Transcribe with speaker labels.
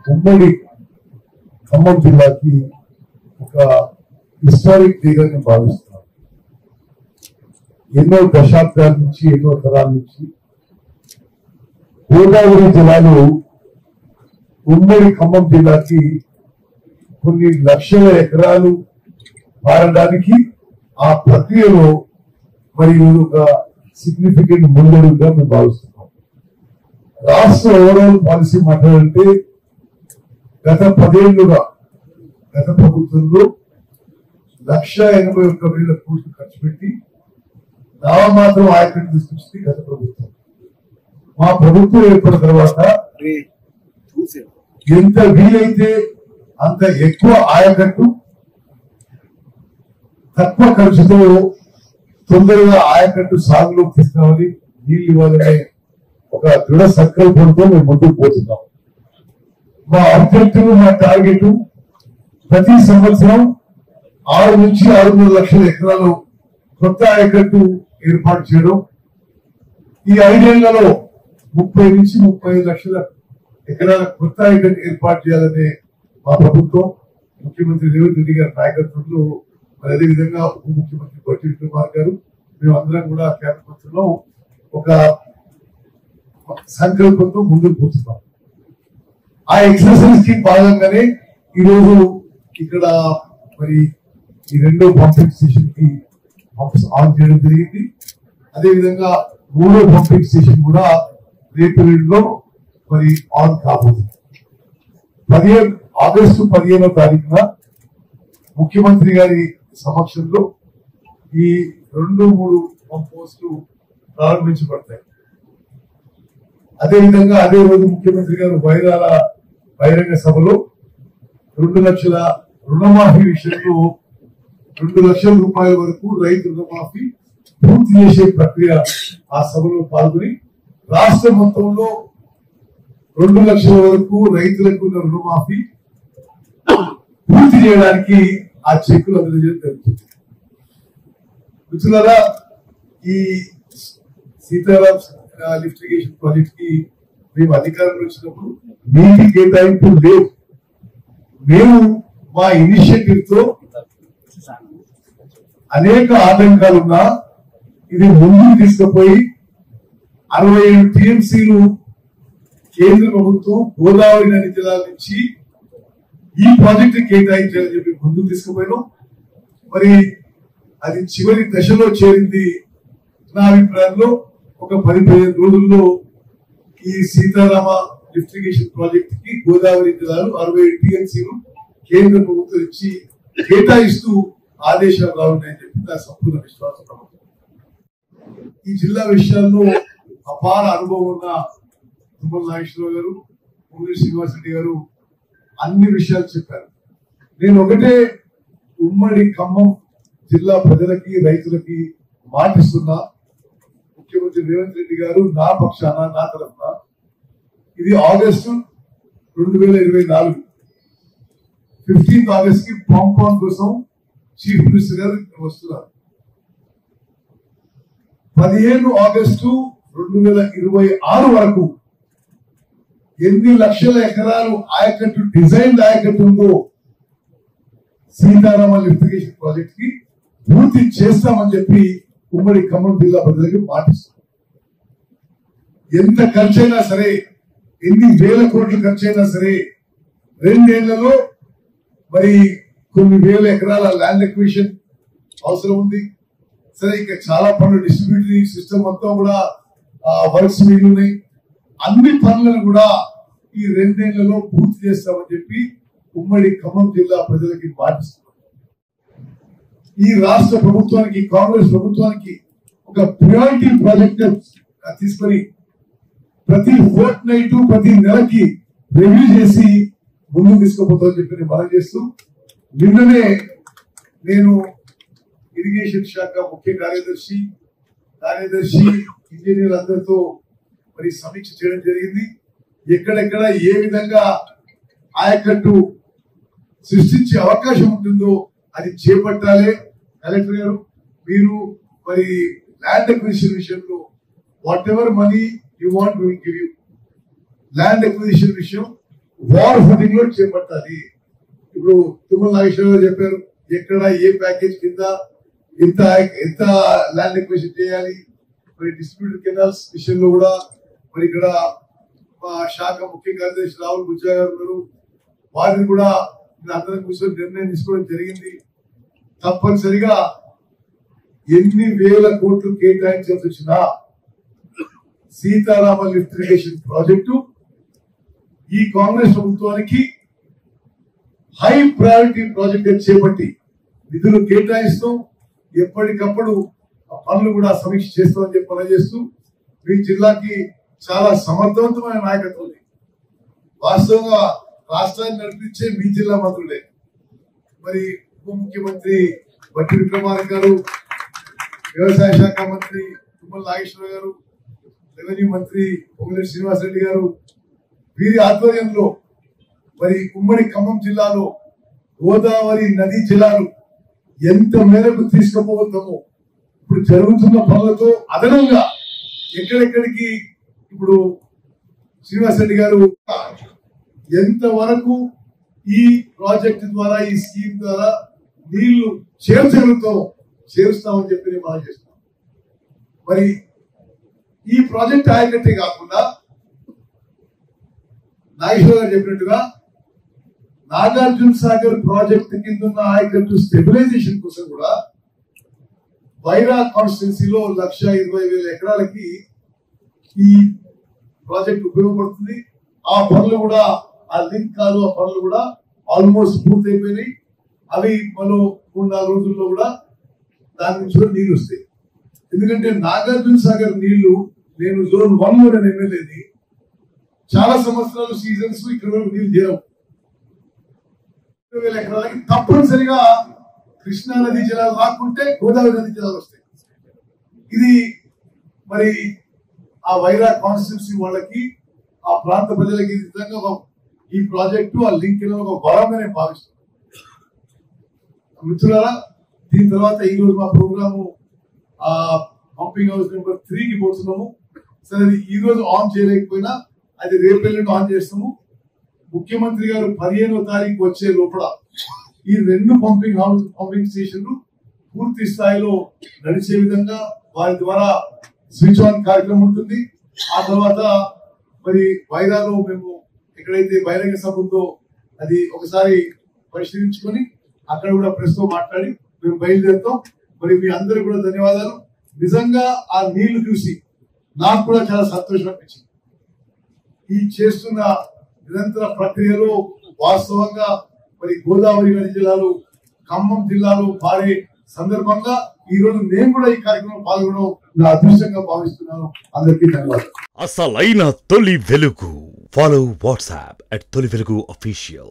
Speaker 1: ఉమ్మడి ఖమ్మం జిల్లాకి ఒక హిస్టారిక్ డేగా నేను భావిస్తున్నాను. ఎన్నో దశాబ్దాల నుంచి ఎన్నో తరాల నుంచి గోదావరి జిల్లాలో ఉమ్మడి ఖమ్మం జిల్లాకి కొన్ని లక్షల ఎకరాలు మారడానికి ఆ ప్రక్రియలో మరి ఒక సిగ్నిఫికెంట్ ముందడుగుగా మేము భావిస్తున్నాం. రాష్ట్ర ఓవరాల్ పాలసీ మాట్లాడంటే గత 10 ఏళ్లుగా గత ప్రభుత్వంలో 1,81,000 కోట్లు ఖర్చు పెట్టి నామమాత్రం ఆయకట్టు తీసుకొచ్చింది గత ప్రభుత్వం. మా ప్రభుత్వం ఏర్పడిన తర్వాత ఎంత వీలైతే అంత ఎక్కువ ఆయకట్టు తక్కువ ఖర్చుతో తొందరగా ఆయకట్టు సాగులోకి తీసుకురావాలి, నీళ్లు ఇవ్వాలనే ఒక దృఢ సంకల్పంతో మేము ముందుకు పోతున్నాం. మా ఆబ్జెక్టివ్, మా టార్గెట్ ప్రతి సంవత్సరం 6 నుంచి 6.5 లక్షల ఎకరాలు కొత్త ఆయకట్టు ఏర్పాటు చేయడం, ఈ 5 ఏళ్లలో 30 నుంచి 35 లక్షల ఎకరాల కొత్త ఆయకట్టు ఏర్పాటు చేయాలనే మా ప్రభుత్వం ముఖ్యమంత్రి రేవంత్ రెడ్డి గారి నాయకత్వంలో, మరి అదేవిధంగా ఉప ముఖ్యమంత్రి బట్టి విక్రమార్క గారు, మేమందరం కూడా కేంద్ర మంత్రిలో ఒక సంకల్పంతో ముందుకు పోతున్నాం. ఆ ఎక్సర్సైజ్ కి భాగంగానే ఈరోజు ఇక్కడ మరి ఈ 2వ పంపింగ్ స్టేషన్ కి పంప్స్ ఆన్ చేయడం జరిగింది. అదేవిధంగా 3వ పంపింగ్ స్టేషన్ కూడా రేపు మరి ఆన్ కాబోతుంది. ఆగస్టు 15వ తారీఖున ముఖ్యమంత్రి గారి సమక్షంలో ఈ 2-3 పంప్ పోస్టులు ప్రారంభించబడతాయి. అదేవిధంగా అదే రోజు ముఖ్యమంత్రి గారు వైరాల బహిరంగ సభలో 2 లక్షల రుణమాఫీ విషయంలో 2 లక్షల రూపాయల వరకు రైతు రుణమాఫీ పూర్తి చేసే ప్రక్రియ ఆ సభలో పాల్గొని రాష్ట్ర మొత్తంలో 2 లక్షల వరకు రైతులకు ఉన్న రుణమాఫీ పూర్తి చేయడానికి ఆ చెక్కులు అందజేయడం జరుగుతుంది. మిత్రులారా, ఈ సీతారాం లిఫ్ట్ ఇరిగేషన్ ప్రాజెక్ట్ కి మేము అధికారంలో వచ్చినప్పుడు నీటి కేటాయింపులు లేవు. మేము మా ఇనిషియేటివ్ తో అనేక ఆటంకాలున్నా ఇది ముందుకు తీసుకుపోయి 67 టీఎంసీలు కేంద్ర ప్రభుత్వం గోదావరి నది జలాల నుంచి ఈ ప్రాజెక్టు కేటాయించాలని చెప్పి ముందుకు తీసుకుపోయినాం. మరి అది చివరి దశలో చేరింది. నా అభిప్రాయంలో ఒక 10-15 రోజుల్లో ఈ సీతారామ లిఫ్ట్ ఇరిగేషన్ ప్రాజెక్ట్ కి గోదావరి జిల్లాలు 67 టీఎంసీలు కేంద్ర ప్రభుత్వం ఇచ్చి కేటాయిస్తూ ఆదేశాలు రావున్నాయని చెప్పి నా సంపూర్ణ విశ్వాసం. ఈ జిల్లా విషయాల్లో అపార అనుభవం ఉన్న తుమ్మల నాగేశ్వరరావు గారు, పూరి శ్రీనివాస్ రెడ్డి గారు అన్ని విషయాలు చెప్పారు. నేను ఒకటే ఉమ్మడి ఖమ్మం జిల్లా ప్రజలకి రైతులకి మాటిస్తున్నా, ముఖ్యమంత్రి రేవంత్ రెడ్డి గారు నా పక్షాన, నా తరఫున ఇది ఆగస్టు 2024 15th ఆగస్ట్ కి పాంపాన్ కోసం చీఫ్ మినిస్టర్ గారు వస్తున్నారు. 15 ఆగస్టు 2026 వరకు ఎన్ని లక్షల ఎకరాలు ఆయకట్టు డిజైన్ ఆయకట్టు ఉందో సీతారామ లిఫ్ట్ ఇరిగేషన్ ప్రాజెక్ట్ కి పూర్తి చేస్తామని చెప్పి ఉమ్మడి ఖమ్మం జిల్లా ప్రజలకి మాటిస్తాం. ఎంత ఖర్చైనా సరే, ఎన్ని వేల కోట్లు ఖర్చైనా సరే 2 ఏళ్లలో మరి కొన్ని వేల ఎకరాల ల్యాండ్ ఎక్విజిషన్ అవసరం ఉంది. సరే, ఇంకా చాలా పనులు డిస్ట్రిబ్యూటరీ సిస్టమ్ మొత్తం కూడా వర్క్స్ మిగిలినాయి. అన్ని పనులను కూడా ఈ 2 ఏళ్లలో పూర్తి చేస్తామని చెప్పి ఉమ్మడి ఖమ్మం జిల్లా ప్రజలకి మాటిస్తున్నాం. ఈ రాష్ట్ర ప్రభుత్వానికి, కాంగ్రెస్ ప్రభుత్వానికి ఒక ప్రియారిటీ ప్రాజెక్ట్ తీసుకొని ప్రతి ఫోర్ట్ నైట్, ప్రతి నెలకి రివ్యూ చేసి ముందుకు తీసుకుపోతామని చెప్పి మనం చేస్తూ, నిన్ననే నేను ఇరిగేషన్ శాఖ ముఖ్య కార్యదర్శి ఇంజనీర్ అందరితో మరి సమీక్ష చేయడం జరిగింది. ఎక్కడెక్కడ ఏ విధంగా ఆయకట్టు సృష్టించే అవకాశం ఉంటుందో అది చేపట్టాలి. కలెక్టర్ గారు, మీరు మరి ల్యాండ్ అక్విజిషన్ విషయంలో whatever money you want we will give you. Land acquisition విషయం వార్ ఫుటింగ్ లో చేపట్టాలి. ఇప్పుడు తుమ్మల నాగేశ్వరరావు చెప్పారు, ఎక్కడ ఏ ప్యాకేజ్ కింద ఎంత ఎంత ల్యాండ్ ఎక్విజిషన్ చేయాలి. మరి డిస్ట్రిబ్యూటర్ కెనాల్స్ విషయంలో కూడా మరి ఇక్కడ మా శాఖ ముఖ్య కార్యదర్శి రాహుల్ బుజ్జా గారు ఉన్నారు. వారిని కూడా అందరం కూర్చొని నిర్ణయం తీసుకోవడం జరిగింది. తప్పనిసరిగా ఎన్ని వేల కోట్లు కేటాయించాల్సి వచ్చినా సీతారామ లిఫ్ట్ ఇరిగేషన్ ప్రాజెక్టు ఈ కాంగ్రెస్ ప్రభుత్వానికి హై ప్రయారిటీ ప్రాజెక్ట్ చేపట్టి నిధులు కేటాయిస్తాం. ఎప్పటికప్పుడు పనులు కూడా సమీక్ష చేస్తామని చెప్పి పనిచేస్తూ మీ జిల్లాకి చాలా సమర్థవంతమైన నాయకత్వం ఉంది. వాస్తవంగా రాష్ట్రాన్ని నడిపించే మీ జిల్లా మంత్రులే. మరి ఉప ముఖ్యమంత్రి బట్టి విక్రమార్క గారు, వ్యవసాయ శాఖ మంత్రి తుమ్మల నాగేశ్వరరావు గారు, రెవెన్యూ మంత్రి పొంగులేటి శ్రీనివాసరెడ్డి గారు, వీరి ఆధ్వర్యంలో మరి ఉమ్మడి ఖమ్మం జిల్లాలో గోదావరి నదీ జలాలు ఎంత మేరకు తీసుకుపోతామో ఇప్పుడు జరుగుతున్న పనులతో అదనంగా ఎక్కడెక్కడికి ఇప్పుడు శ్రీనివాసరెడ్డి గారు ఎంత వరకు ఈ ప్రాజెక్టు ద్వారా ఈ స్కీమ్ ద్వారా నీళ్లు చేరుస్తామని చెప్పి నేను మనం చేస్తున్నాం. మరి ఈ ప్రాజెక్ట్ ఆయకట్టే కాకుండా నాగేశ్వర గారు చెప్పినట్టుగా నాగార్జున సాగర్ ప్రాజెక్టు కింద ఉన్న ఆయకట్టు స్టెబిలైజేషన్ కోసం కూడా వైరా కాన్స్టిట్యున్సీలో 1,20,000 ఎకరాలకి ఈ ప్రాజెక్ట్ ఉపయోగపడుతుంది. ఆ పనులు కూడా ఆ లింక్ కాదు ఆ పనులు కూడా ఆల్మోస్ట్ పూర్తయిపోయినాయి. అవి మరో 3-4 రోజుల్లో కూడా దాని నుంచి కూడా నీళ్లు వస్తాయి. ఎందుకంటే నాగార్జున సాగర్ నీళ్లు నేను జోన్ 1 లో నేను ఎమ్మెల్యేది, చాలా సంవత్సరాలు సీజన్స్ ఇక్కడ నీళ్లు చేరవు. 20,000 ఎకరాలకి తప్పనిసరిగా కృష్ణా నదీ జలాలు రాకుంటే గోదావరి నదీ జలాలు వస్తాయి. ఇది మరి ఆ వైరా కాన్స్టిట్యున్సీ వాళ్ళకి ఆ ప్రాంత ప్రజలకి నిజంగా ఈ ప్రాజెక్టు ఆ లింక్ ఒక బలంగా నేను భావిస్తున్నాను. మిత్రులారా, దీని తర్వాత ఈ రోజు మా ప్రోగ్రాము ఆ పంపింగ్ హౌస్ నెంబర్ 3కి పోతున్నాము. సరే, ఈ రోజు ఆన్ చేయలేకపోయినా అది రేపు ఎల్లుండి ఆన్ చేస్తాము. ముఖ్యమంత్రి గారు 15వ తారీఖు వచ్చే లోపల ఈ 2 పంపింగ్ స్టేషన్లు పూర్తి స్థాయిలో నడిచే విధంగా వారి ద్వారా స్విచ్ ఆన్ కార్యక్రమం ఉంటుంది. ఆ తర్వాత మరి వైరాలో మేము ఎక్కడైతే బహిరంగ సభ ఉందో అది ఒకసారి పరిశీలించుకొని అక్కడ కూడా ప్రెస్ తో మాట్లాడి మేము బయలుదేరుతాం. మరి మీ అందరూ కూడా ధన్యవాదాలు. నిజంగా ఆ నీళ్లు చూసి నాకు కూడా చాలా సంతోషం అనిపించింది. ఈ చేస్తున్న నిరంతర ప్రక్రియలో వాస్తవంగా మరి గోదావరి నది జిల్లాలో ఖమ్మం జిల్లాలో పారే సందర్భంగా ఈ రోజు నేను కూడా ఈ కార్యక్రమం పాల్గొనడం నా అదృష్టంగా భావిస్తున్నాను. అందరికీ ధన్యవాదాలు.
Speaker 2: అసలైన తొలి వెలుగు. ఫాలో వాట్సాప్ @తొలి వెలుగు అఫీషియల్.